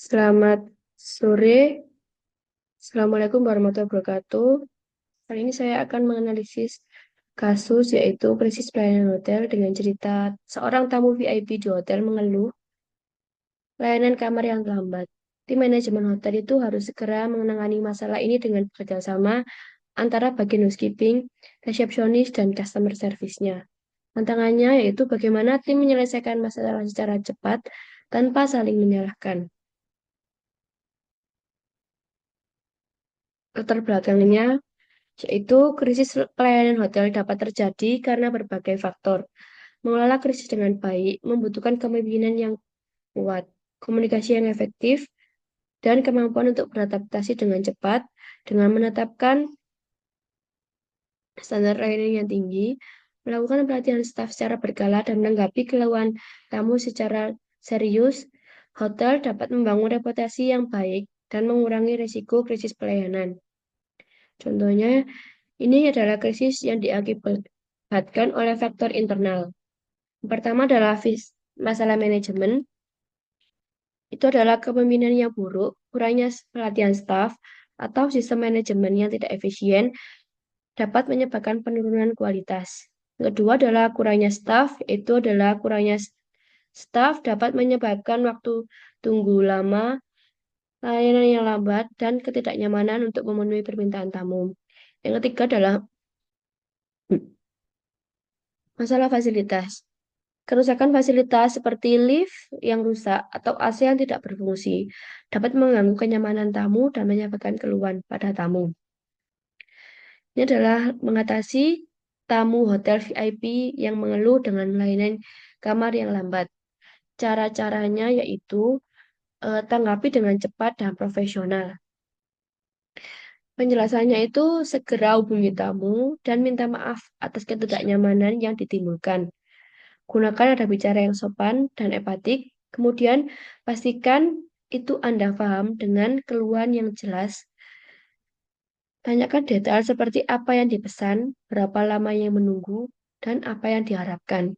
Selamat sore, Assalamualaikum warahmatullahi wabarakatuh. Kali ini saya akan menganalisis kasus yaitu krisis pelayanan hotel dengan cerita seorang tamu VIP di hotel mengeluh layanan kamar yang lambat. Tim manajemen hotel itu harus segera menangani masalah ini dengan bekerja sama antara bagian housekeeping, resepsionis, dan customer service-nya. Tantangannya yaitu bagaimana tim menyelesaikan masalah secara cepat tanpa saling menyalahkan. Latar belakangnya yaitu krisis pelayanan hotel dapat terjadi karena berbagai faktor. Mengelola krisis dengan baik membutuhkan kepemimpinan yang kuat, komunikasi yang efektif, dan kemampuan untuk beradaptasi dengan cepat dengan menetapkan standar layanan yang tinggi, melakukan pelatihan staf secara berkala, dan menanggapi keluhan tamu secara serius. Hotel dapat membangun reputasi yang baik dan mengurangi risiko krisis pelayanan. Contohnya, ini adalah krisis yang diakibatkan oleh faktor internal. Yang pertama adalah masalah manajemen. Itu adalah kepemimpinan yang buruk, kurangnya pelatihan staf, atau sistem manajemen yang tidak efisien dapat menyebabkan penurunan kualitas. Yang kedua adalah kurangnya staf, itu adalah kurangnya staf dapat menyebabkan waktu tunggu lama, layanan yang lambat, dan ketidaknyamanan untuk memenuhi permintaan tamu. Yang ketiga adalah masalah fasilitas. Kerusakan fasilitas seperti lift yang rusak atau AC yang tidak berfungsi dapat mengganggu kenyamanan tamu dan menyebabkan keluhan pada tamu. Ini adalah mengatasi tamu hotel VIP yang mengeluh dengan layanan kamar yang lambat. Cara-caranya yaitu tanggapi dengan cepat dan profesional. Penjelasannya itu segera hubungi tamu dan minta maaf atas ketidaknyamanan yang ditimbulkan. Gunakan nada bicara yang sopan dan empatik. Kemudian, pastikan itu Anda paham dengan keluhan yang jelas. Tanyakan detail seperti apa yang dipesan, berapa lama yang menunggu, dan apa yang diharapkan.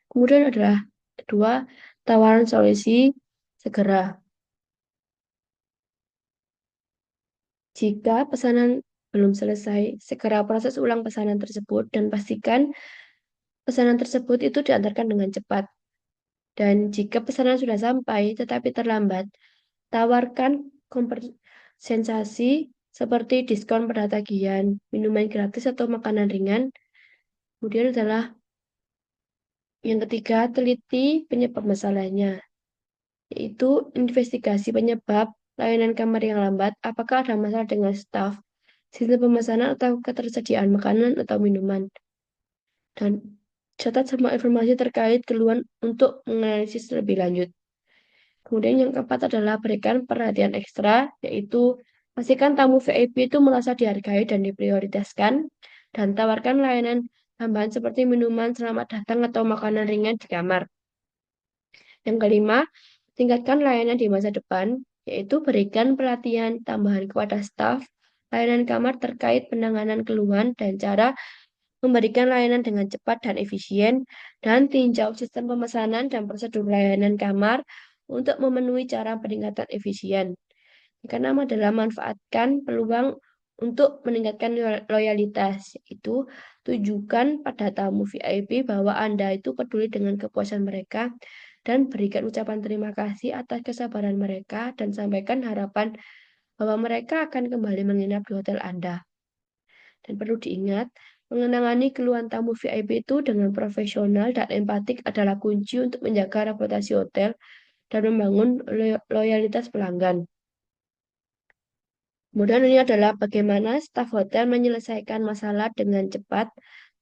Kemudian adalah kedua, tawaran solusi segera. Jika pesanan belum selesai, segera proses ulang pesanan tersebut dan pastikan pesanan tersebut itu diantarkan dengan cepat. Dan jika pesanan sudah sampai tetapi terlambat, tawarkan kompensasi seperti diskon pada tagihan, minuman gratis atau makanan ringan. Kemudian adalah yang ketiga, teliti penyebab masalahnya, yaitu investigasi penyebab layanan kamar yang lambat, apakah ada masalah dengan staf, sistem pemesanan atau ketersediaan makanan atau minuman. Dan catat semua informasi terkait keluhan untuk menganalisis lebih lanjut. Kemudian yang keempat adalah berikan perhatian ekstra, yaitu pastikan tamu VIP itu merasa dihargai dan diprioritaskan, dan tawarkan layanan tambahan seperti minuman selamat datang atau makanan ringan di kamar. Yang kelima, tingkatkan layanan di masa depan, yaitu berikan pelatihan tambahan kepada staf, layanan kamar terkait penanganan keluhan dan cara memberikan layanan dengan cepat dan efisien, dan tinjau sistem pemesanan dan prosedur layanan kamar untuk memenuhi cara peningkatan efisien. Yang keenam adalah manfaatkan peluang untuk meningkatkan loyalitas, yaitu tunjukkan pada tamu VIP bahwa Anda itu peduli dengan kepuasan mereka dan berikan ucapan terima kasih atas kesabaran mereka dan sampaikan harapan bahwa mereka akan kembali menginap di hotel Anda. Dan perlu diingat, mengenangani keluhan tamu VIP itu dengan profesional dan empatik adalah kunci untuk menjaga reputasi hotel dan membangun loyalitas pelanggan. Kemudian ini adalah bagaimana staf hotel menyelesaikan masalah dengan cepat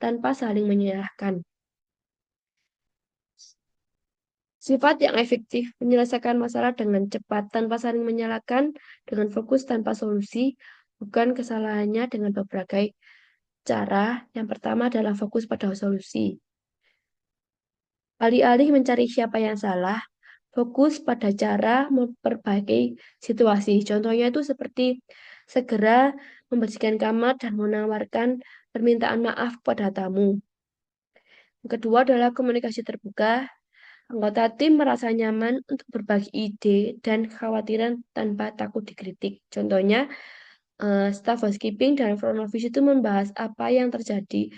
tanpa saling menyalahkan. Sifat yang efektif menyelesaikan masalah dengan cepat tanpa saling menyalahkan, dengan fokus tanpa solusi, bukan kesalahannya dengan berbagai cara. Yang pertama adalah fokus pada solusi. Alih-alih mencari siapa yang salah, fokus pada cara memperbaiki situasi. Contohnya itu seperti segera membersihkan kamar dan menawarkan permintaan maaf pada tamu. Yang kedua adalah komunikasi terbuka. Anggota tim merasa nyaman untuk berbagi ide dan kekhawatiran tanpa takut dikritik. Contohnya, staf housekeeping dan front office itu membahas apa yang terjadi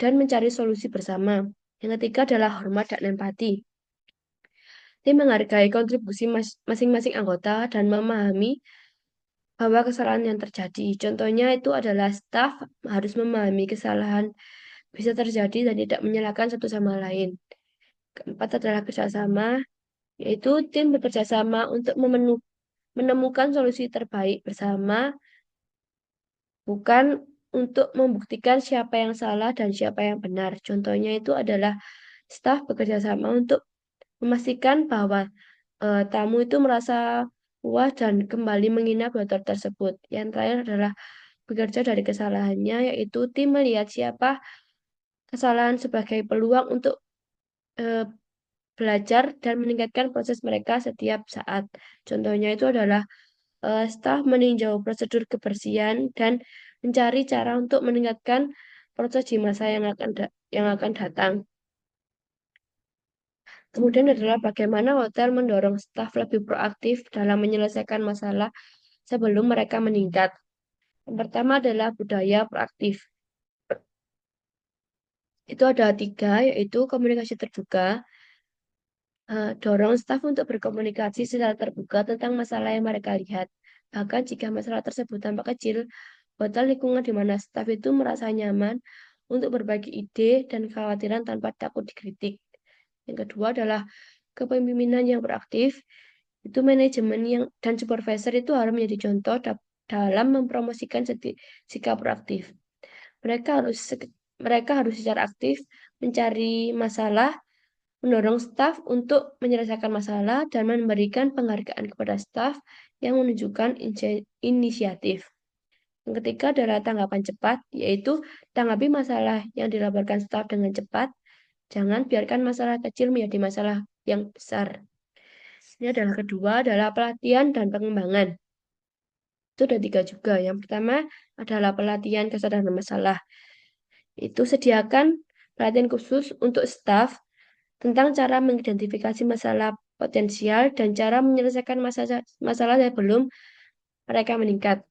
dan mencari solusi bersama. Yang ketiga adalah hormat dan empati. Tim menghargai kontribusi masing-masing anggota dan memahami bahwa kesalahan yang terjadi. Contohnya itu adalah staf harus memahami kesalahan bisa terjadi dan tidak menyalahkan satu sama lain. Keempat adalah kerjasama, yaitu tim bekerja sama untuk menemukan solusi terbaik bersama, bukan untuk membuktikan siapa yang salah dan siapa yang benar. Contohnya itu adalah staf bekerja sama untuk memastikan bahwa tamu itu merasa puas dan kembali menginap di hotel tersebut. Yang terakhir adalah bekerja dari kesalahannya, yaitu tim melihat siapa kesalahan sebagai peluang untuk eh, belajar dan meningkatkan proses mereka setiap saat. Contohnya itu adalah staf meninjau prosedur kebersihan dan mencari cara untuk meningkatkan proses di masa yang akan datang. Kemudian adalah bagaimana hotel mendorong staf lebih proaktif dalam menyelesaikan masalah sebelum mereka meningkat. Yang pertama adalah budaya proaktif. Itu ada tiga, yaitu komunikasi terbuka, dorong staf untuk berkomunikasi secara terbuka tentang masalah yang mereka lihat. Bahkan jika masalah tersebut tampak kecil, hotel lingkungan di mana staf itu merasa nyaman untuk berbagi ide dan kekhawatiran tanpa takut dikritik. Yang kedua adalah kepemimpinan yang proaktif. Itu manajemen yang dan supervisor itu harus menjadi contoh dalam mempromosikan sikap proaktif. Mereka harus mereka harus secara aktif mencari masalah, mendorong staf untuk menyelesaikan masalah, dan memberikan penghargaan kepada staf yang menunjukkan inisiatif. Yang ketiga adalah tanggapan cepat, yaitu tanggapi masalah yang dilaporkan staf dengan cepat. Jangan biarkan masalah kecil menjadi masalah yang besar. Ini adalah kedua adalah pelatihan dan pengembangan. Itu ada tiga juga. Yang pertama adalah pelatihan kesadaran masalah. Itu sediakan pelatihan khusus untuk staf tentang cara mengidentifikasi masalah potensial dan cara menyelesaikan masalah sebelum mereka meningkat.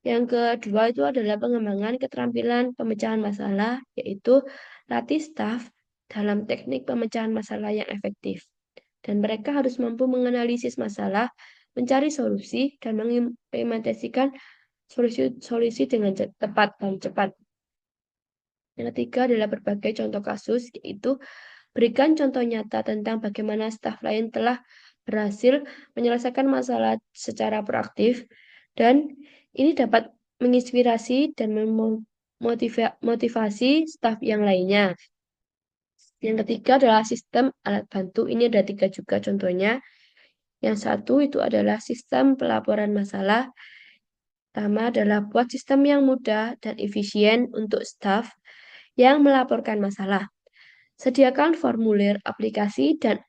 Yang kedua itu adalah pengembangan keterampilan pemecahan masalah, yaitu latih staf dalam teknik pemecahan masalah yang efektif. Dan mereka harus mampu menganalisis masalah, mencari solusi, dan mengimplementasikan solusi dengan tepat dan cepat. Yang ketiga adalah berbagai contoh kasus, yaitu berikan contoh nyata tentang bagaimana staf lain telah berhasil menyelesaikan masalah secara proaktif, dan ini dapat menginspirasi dan memotivasi staf yang lainnya. Yang ketiga adalah sistem alat bantu. Ini ada tiga juga contohnya. Yang satu itu adalah sistem pelaporan masalah. Pertama adalah buat sistem yang mudah dan efisien untuk staf yang melaporkan masalah. Sediakan formulir aplikasi dan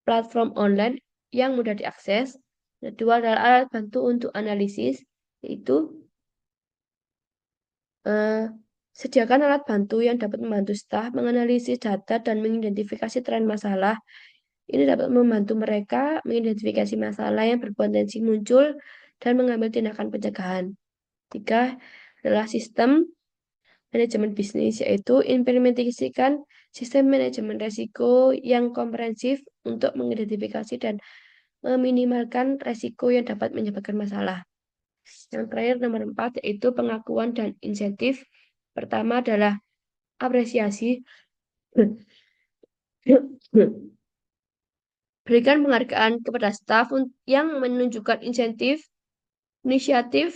platform online yang mudah diakses. Kedua adalah alat bantu untuk analisis, yaitu eh, sediakan alat bantu yang dapat membantu staf menganalisis data dan mengidentifikasi tren masalah. Ini dapat membantu mereka mengidentifikasi masalah yang berpotensi muncul dan mengambil tindakan pencegahan. Tiga adalah sistem manajemen bisnis, yaitu implementasikan sistem manajemen risiko yang komprehensif untuk mengidentifikasi dan meminimalkan risiko yang dapat menyebabkan masalah. Yang terakhir nomor 4 yaitu pengakuan dan insentif. Pertama adalah apresiasi. Berikan penghargaan kepada staf yang menunjukkan inisiatif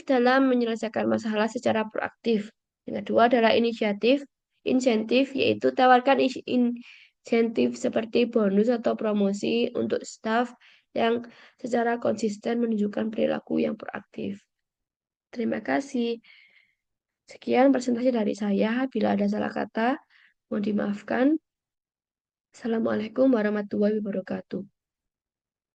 dalam menyelesaikan masalah secara proaktif. Yang kedua adalah insentif, yaitu tawarkan insentif seperti bonus atau promosi untuk staf yang secara konsisten menunjukkan perilaku yang proaktif. Terima kasih. Sekian presentasi dari saya. Bila ada salah kata, mohon dimaafkan. Assalamualaikum warahmatullahi wabarakatuh.